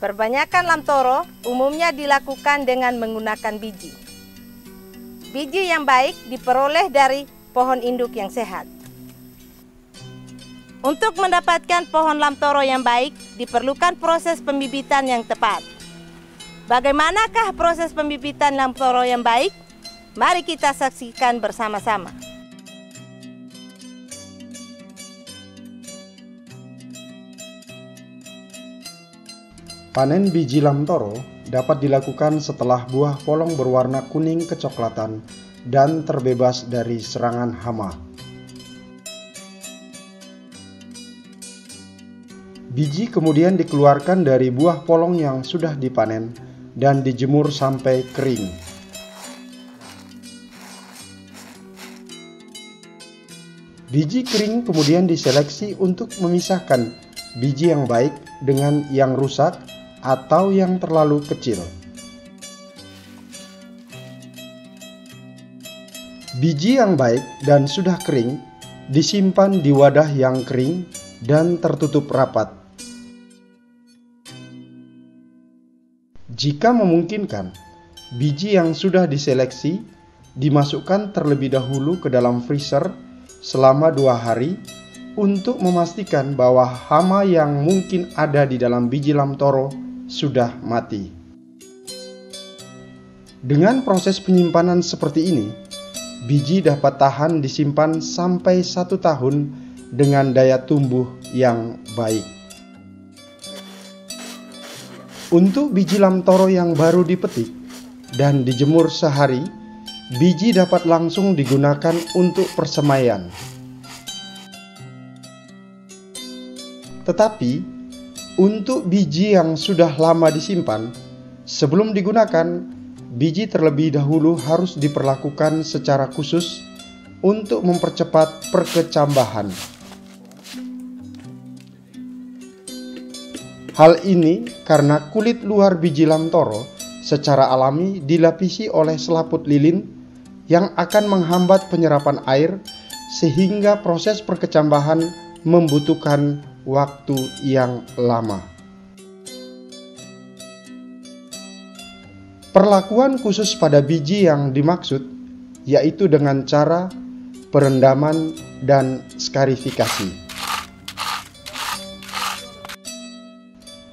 Perbanyakan lamtoro umumnya dilakukan dengan menggunakan biji. Biji yang baik diperoleh dari pohon induk yang sehat. Untuk mendapatkan pohon lamtoro yang baik, diperlukan proses pembibitan yang tepat. Bagaimanakah proses pembibitan lamtoro yang baik? Mari kita saksikan bersama-sama. Panen biji lamtoro dapat dilakukan setelah buah polong berwarna kuning kecoklatan dan terbebas dari serangan hama. Biji kemudian dikeluarkan dari buah polong yang sudah dipanen dan dijemur sampai kering. Biji kering kemudian diseleksi untuk memisahkan biji yang baik dengan yang rusak atau yang terlalu kecil. Biji yang baik dan sudah kering disimpan di wadah yang kering dan tertutup rapat. Jika memungkinkan, biji yang sudah diseleksi dimasukkan terlebih dahulu ke dalam freezer selama 2 hari untuk memastikan bahwa hama yang mungkin ada di dalam biji lamtoro sudah mati. Dengan proses penyimpanan seperti ini, biji dapat tahan disimpan sampai 1 tahun dengan daya tumbuh yang baik. Untuk biji lamtoro yang baru dipetik dan dijemur sehari, biji dapat langsung digunakan untuk persemaian. Tetapi untuk biji yang sudah lama disimpan, sebelum digunakan, biji terlebih dahulu harus diperlakukan secara khusus untuk mempercepat perkecambahan. Hal ini karena kulit luar biji lamtoro secara alami dilapisi oleh selaput lilin yang akan menghambat penyerapan air, sehingga proses perkecambahan membutuhkan waktu yang lama. Perlakuan khusus pada biji yang dimaksud yaitu dengan cara perendaman dan skarifikasi.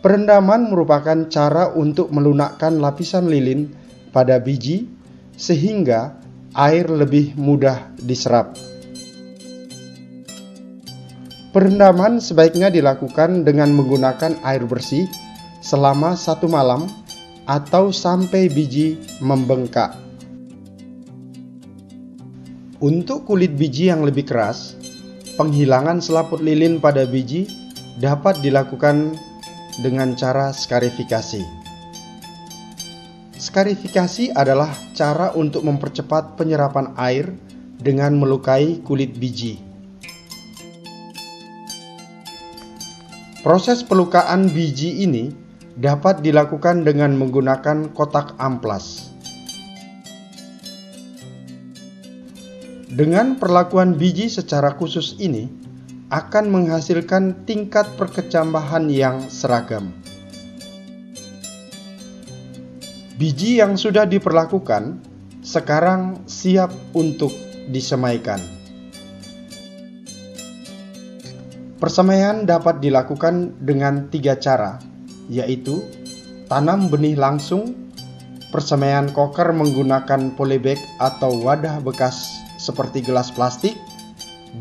Perendaman merupakan cara untuk melunakkan lapisan lilin pada biji sehingga air lebih mudah diserap. Perendaman sebaiknya dilakukan dengan menggunakan air bersih selama 1 malam atau sampai biji membengkak. Untuk kulit biji yang lebih keras, penghilangan selaput lilin pada biji dapat dilakukan dengan cara skarifikasi. Skarifikasi adalah cara untuk mempercepat penyerapan air dengan melukai kulit biji. Proses pelukaan biji ini dapat dilakukan dengan menggunakan kotak amplas. Dengan perlakuan biji secara khusus ini akan menghasilkan tingkat perkecambahan yang seragam. Biji yang sudah diperlakukan sekarang siap untuk disemaikan. Persemaian dapat dilakukan dengan 3 cara, yaitu tanam benih langsung, persemaian koker menggunakan polybag atau wadah bekas seperti gelas plastik,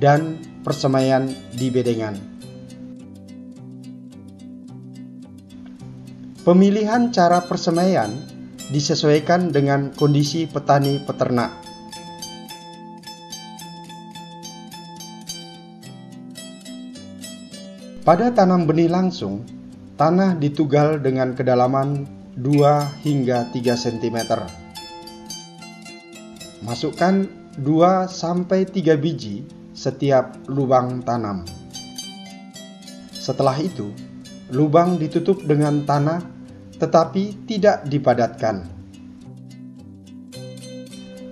dan persemaian di bedengan. Pemilihan cara persemaian disesuaikan dengan kondisi petani peternak. Pada tanam benih langsung, tanah ditugal dengan kedalaman 2 hingga 3 cm. Masukkan 2 sampai 3 biji setiap lubang tanam. Setelah itu, lubang ditutup dengan tanah tetapi tidak dipadatkan.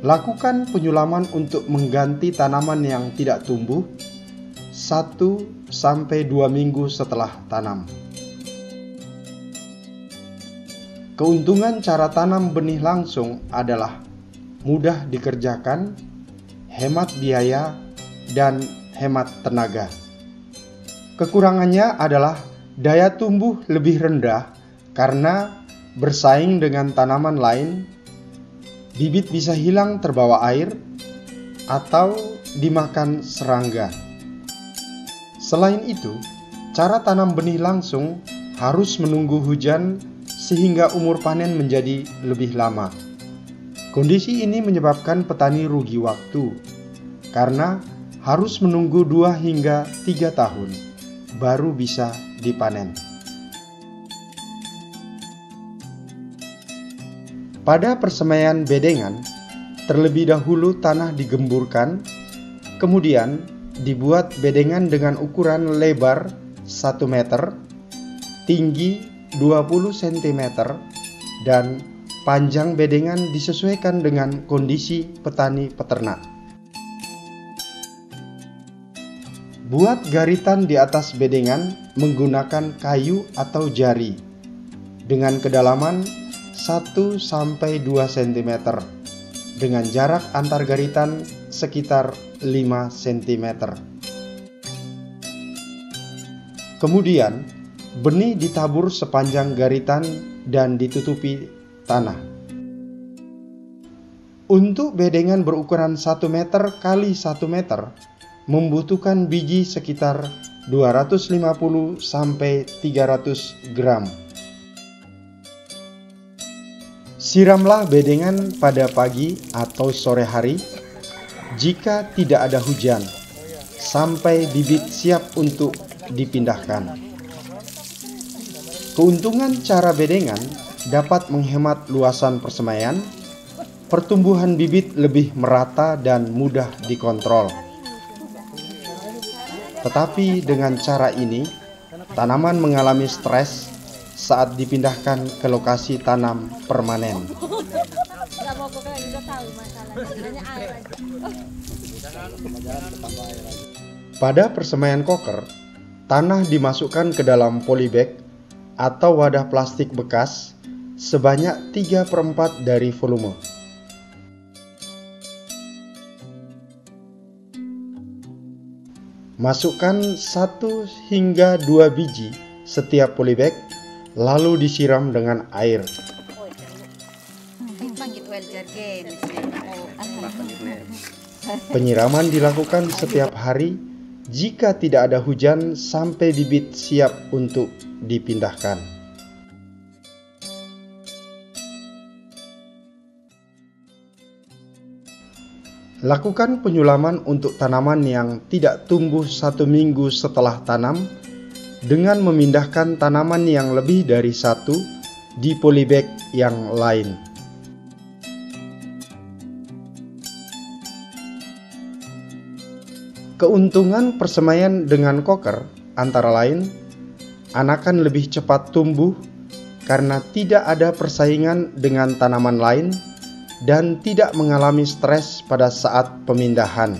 Lakukan penyulaman untuk mengganti tanaman yang tidak tumbuh 1 sampai 2 minggu setelah tanam. Keuntungan cara tanam benih langsung adalah mudah dikerjakan, hemat biaya, dan hemat tenaga. Kekurangannya adalah daya tumbuh lebih rendah karena bersaing dengan tanaman lain, bibit bisa hilang terbawa air, atau dimakan serangga. Selain itu, cara tanam benih langsung harus menunggu hujan sehingga umur panen menjadi lebih lama. Kondisi ini menyebabkan petani rugi waktu karena harus menunggu 2 hingga 3 tahun baru bisa dipanen. Pada persemaian bedengan, terlebih dahulu tanah digemburkan, kemudian dibuat bedengan dengan ukuran lebar 1 meter, tinggi 20 cm, dan panjang bedengan disesuaikan dengan kondisi petani peternak. Buat garitan di atas bedengan menggunakan kayu atau jari dengan kedalaman 1-2 cm dengan jarak antar garitan sekitar 5 cm. Kemudian benih ditabur sepanjang garitan dan ditutupi tanah. Untuk bedengan berukuran 1 meter kali 1 meter membutuhkan biji sekitar 250 sampai 300 gram. Siramlah bedengan pada pagi atau sore hari jika tidak ada hujan sampai bibit siap untuk dipindahkan. Keuntungan cara bedengan dapat menghemat luasan persemaian, pertumbuhan bibit lebih merata dan mudah dikontrol. Tetapi dengan cara ini, tanaman mengalami stres saat dipindahkan ke lokasi tanam permanen. Pada persemaian koker, tanah dimasukkan ke dalam polybag atau wadah plastik bekas sebanyak 3/4 dari volume. Masukkan 1 hingga 2 biji setiap polybag, lalu disiram dengan air. Penyiraman dilakukan setiap hari jika tidak ada hujan sampai bibit siap untuk dipindahkan. Lakukan penyulaman untuk tanaman yang tidak tumbuh 1 minggu setelah tanam dengan memindahkan tanaman yang lebih dari 1 di polybag yang lain. Keuntungan persemaian dengan koker antara lain, anakan lebih cepat tumbuh karena tidak ada persaingan dengan tanaman lain dan tidak mengalami stres pada saat pemindahan.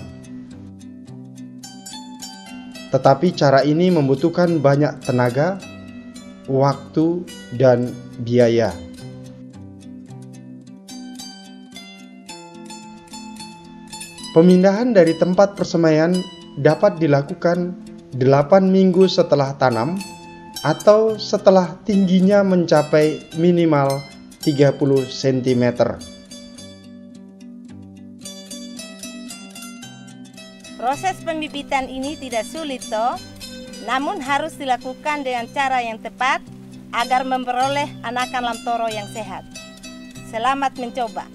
Tetapi cara ini membutuhkan banyak tenaga, waktu, dan biaya. Pemindahan dari tempat persemaian dapat dilakukan 8 minggu setelah tanam atau setelah tingginya mencapai minimal 30 cm. Proses pembibitan ini tidak sulit toh, namun harus dilakukan dengan cara yang tepat agar memperoleh anakan lamtoro yang sehat. Selamat mencoba.